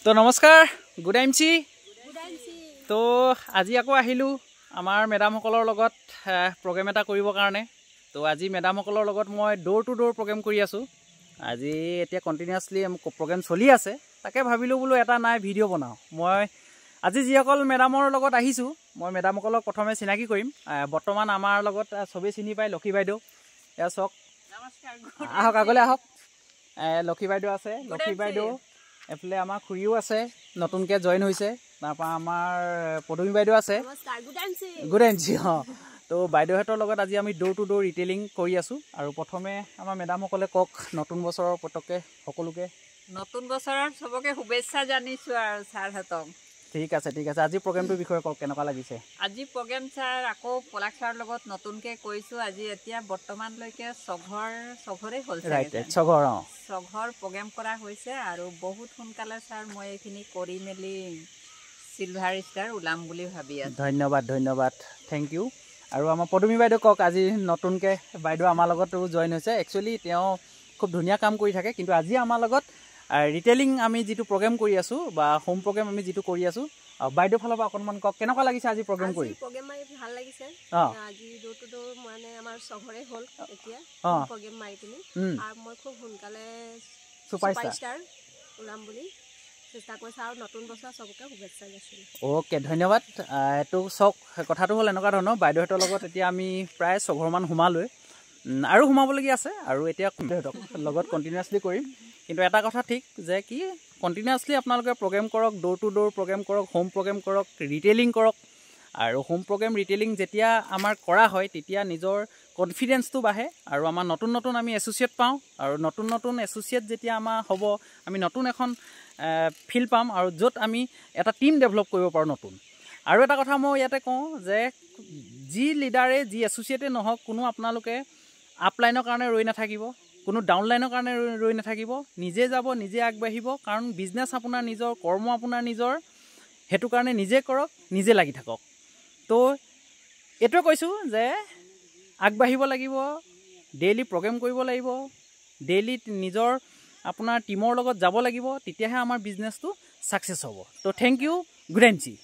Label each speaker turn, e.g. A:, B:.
A: তো নমস্কাৰ গুড আইমচি তো আজি আকৌ আহিলো আমাৰ মেডামসকলৰ লগত প্ৰগ্ৰেম এটা কৰিবৰ কাৰণে। তো আজি মেডামসকলৰ লগত মই ডোৰ টু ডোৰ প্ৰগ্ৰেম কৰি আছো। আজি এতিয়া কণ্টিনিউয়াছলি প্ৰগ্ৰেম চলি আছে, তাকে ভাবিলো বোলো এটা নাই ভিডিঅ' বনাওঁ। মই আজি যিসকল মেডামৰ লগত আহিছো, মই মেডামসকলক প্ৰথমে চিনাকি কৰিম। বৰ্তমান আমাৰ লগত চবেই চিনি পায় লক্ষী বাইদেউ। এয়া চাওক, আহক আগলৈ আহক। লক্ষী বাইদেউ আছে, লক্ষী বাইদেউ এফালে আমাৰ খুৰীও আছে, নতুনকৈ জইন হৈছে। তাৰপৰা আমাৰ পদুমী বাইদেউ আছে, গুড আইমচি। তো বাইদেউহঁতৰ লগত আজি আমি ডোৰ টু ডোৰ ৰিটেইলিং কৰি আছোঁ। আৰু প্ৰথমে আমাৰ মেডামসকলে কওক নতুন বছৰৰ পটককৈ সকলোকে
B: নতুন বছৰৰ চবকে শুভেচ্ছা জানিছোঁ আৰু ছাৰহঁতক।
A: ঠিক আছে ঠিক আছে, আজি প্ৰগ্ৰেমটোৰ বিষয়ে কওক, কেনেকুৱা লাগিছে?
B: আজি প্ৰগ্ৰেম ছাৰ আকৌ পলাশ ছাৰৰ লগত নতুনকৈ কৰিছোঁ। আজি এতিয়া বৰ্তমানলৈকে ছঘৰেই হ'ল, ছঘৰ প্ৰগ্ৰেম কৰা হৈছে আৰু বহুত সোনকালে ছাৰ মই এইখিনি কৰি মেলি চিলভাৰ ষ্টাৰ ওলাম বুলি ভাবি আছোঁ।
A: ধন্যবাদ ধন্যবাদ, থেংক ইউ। আৰু আমাৰ পদুমী বাইদেউ কওক, আজি নতুনকৈ বাইদেউ আমাৰ লগতো জইন হৈছে। একচুৱেলি তেওঁ খুব ধুনীয়া কাম কৰি থাকে, কিন্তু আজি আমাৰ লগত ৰিটেইলিং আমি যিটো প্ৰগ্ৰেম কৰি আছোঁ বা হোম প্ৰগ্ৰেম আমি যিটো কৰি আছোঁ, বাইদেউ ফালৰ পৰা অকণমান কওক কেনেকুৱা লাগিছে আজি প্ৰগ্ৰেম কৰি?
C: প্ৰগ্ৰেম মাৰি ভাল লাগিছে। আজি ডোৰ টু ডোৰ মানে আমাৰ ছঘৰে হ'ল এতিয়া প্ৰগ্ৰেম মাৰি পিনি, আৰু মই খুব সোনকালে ছুপাৰষ্টাৰ ওলাম বুলি চেষ্টা কৰিছোঁ আৰু নতুন বছৰ চবকে শুভেচ্ছা যাচিলোঁ।
A: অ'কে, ধন্যবাদ। এইটো চাওক, কথাটো হ'ল এনেকুৱা ধৰণৰ, বাইদেউহঁতৰ লগত এতিয়া আমি প্ৰায় ছঘৰমান সোমালোৱে, আৰু সোমাবলগীয়া আছে। আৰু এতিয়া বাইদেউহঁতক লগত কণ্টিনিউৱাছলি কৰিম। কিন্তু এটা কথা ঠিক যে কি কণ্টিনিউৱাছলি আপোনালোকে প্ৰগ্ৰেম কৰক, ডোৰ টু ডোৰ প্ৰগ্ৰেম কৰক, হোম প্ৰগ্ৰেম কৰক, ৰিটেইলিং কৰক। আৰু হোম প্ৰগ্ৰেম ৰিটেইলিং যেতিয়া আমাৰ কৰা হয় তেতিয়া নিজৰ কনফিডেঞ্চটো বাঢ়ে আৰু আমাৰ নতুন নতুন আমি এছ'চিয়েট পাওঁ। আৰু নতুন নতুন এছ'চিয়েট যেতিয়া আমাৰ হ'ব, আমি নতুন এখন ফিল্ড পাম আৰু য'ত আমি এটা টিম ডেভেলপ কৰিব পাৰোঁ নতুন। আৰু এটা কথা মই ইয়াতে কওঁ যে যি লিডাৰে যি এছ'চিয়েটে নহওক, কোনো আপোনালোকে আপলাইনৰ কাৰণে ৰৈ নাথাকিব, কোনো ডাউনলাইনৰ কাৰণে ৰৈ নাথাকিব, নিজে যাব, নিজে আগবাঢ়িব। কাৰণ বিজনেছ আপোনাৰ নিজৰ, কৰ্ম আপোনাৰ নিজৰ, সেইটো কাৰণে নিজে কৰক, নিজে লাগি থাকক। তো এইটোৱে কৈছোঁ যে আগবাঢ়িব লাগিব, ডেইলি প্ৰগ্ৰেম কৰিব লাগিব, ডেইলি নিজৰ আপোনাৰ টিমৰ লগত যাব লাগিব, তেতিয়াহে আমাৰ বিজনেছটো ছাকচেছ হ'ব। তো থেংক ইউ, গুড আইমচি।